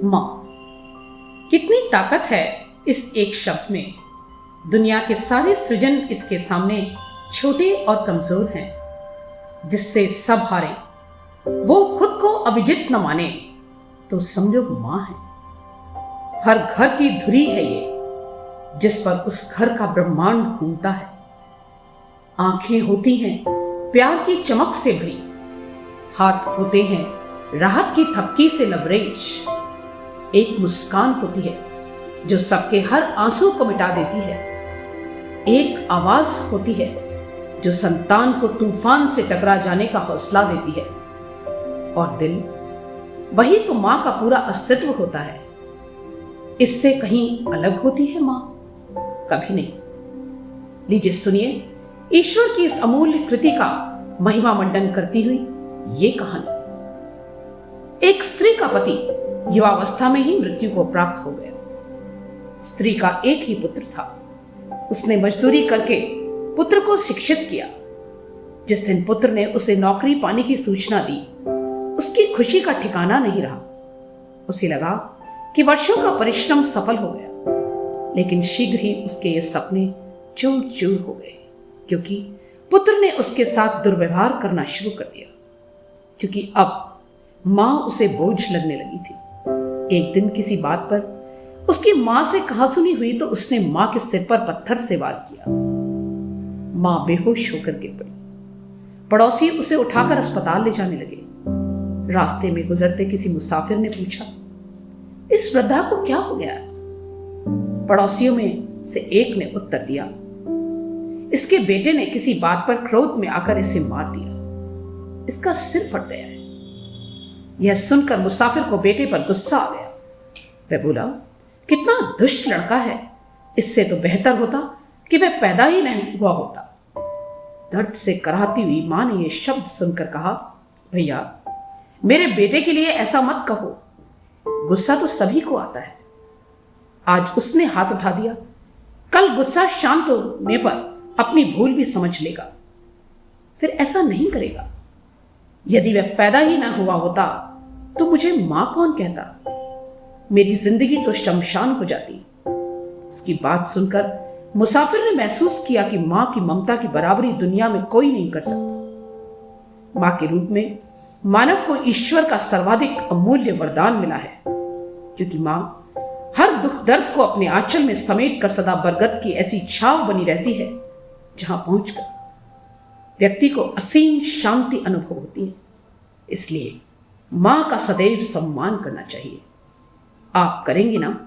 माँ। कितनी ताकत है इस एक शब्द में। दुनिया के सारे सृजन इसके सामने छोटे और कमजोर हैं। जिससे सब हारे, वो खुद को अभिजित न माने, तो समझो माँ है। हर घर की धुरी है ये, जिस पर उस घर का ब्रह्मांड घूमता है। आंखें होती हैं प्यार की चमक से भरी, हाथ होते हैं राहत की थपकी से लबरेज। एक मुस्कान होती है जो सबके हर आंसू को मिटा देती है। एक आवाज होती है जो संतान को तूफान से टकरा जाने का हौसला देती है। और दिल, वही तो मां का पूरा अस्तित्व होता है। इससे कहीं अलग होती है मां? कभी नहीं। लीजिए सुनिए ईश्वर की इस अमूल्य कृति का महिमा मंडन करती हुई ये कहानी। एक स्त्री का पति युवावस्था में ही मृत्यु को प्राप्त हो गया। स्त्री का एक ही पुत्र था। उसने मजदूरी करके पुत्र को शिक्षित किया। जिस दिन पुत्र ने उसे नौकरी पाने की सूचना दी, उसकी खुशी का ठिकाना नहीं रहा। उसे लगा कि वर्षों का परिश्रम सफल हो गया, लेकिन शीघ्र ही उसके ये सपने चूर चूर हो गए, क्योंकि पुत्र ने उसके साथ दुर्व्यवहार करना शुरू कर दिया। क्योंकि अब मां उसे बोझ लगने लगी थी। एक दिन किसी बात पर उसकी मां से कहासुनी हुई तो उसने मां के सिर पर पत्थर से वार किया। मां बेहोश होकर गिर पड़ी। पड़ोसी उसे उठाकर अस्पताल ले जाने लगे। रास्ते में गुजरते किसी मुसाफिर ने पूछा, इस वृद्धा को क्या हो गया? पड़ोसियों में से एक ने उत्तर दिया, इसके बेटे ने किसी बात पर क्रोध में आकर इसे मार दिया। इसका सिर फट गया है। यह सुनकर मुसाफिर को बेटे पर गुस्सा आ गया। वह बोला, कितना दुष्ट लड़का है। इससे तो बेहतर होता कि वह पैदा ही नहीं हुआ होता। दर्द से कराहती हुई मां ने यह शब्द सुनकर कहा, भैया मेरे बेटे के लिए ऐसा मत कहो। गुस्सा तो सभी को आता है। आज उसने हाथ उठा दिया, कल गुस्सा शांत होने पर अपनी भूल भी समझ लेगा, फिर ऐसा नहीं करेगा। यदि वह पैदा ही ना हुआ होता तो मुझे मां कौन कहता? मेरी जिंदगी तो शमशान हो जाती। उसकी बात सुनकर मुसाफिर ने महसूस किया कि मां की ममता की बराबरी दुनिया में कोई नहीं कर सकता। मां के रूप में मानव को ईश्वर का सर्वाधिक अमूल्य वरदान मिला है, क्योंकि मां हर दुख दर्द को अपने आंचल में समेट कर सदा बरगद की ऐसी छाव बनी रहती है, जहां पहुंचकर व्यक्ति को असीम शांति अनुभव होती है। इसलिए मां का सदैव सम्मान करना चाहिए। आप करेंगे ना?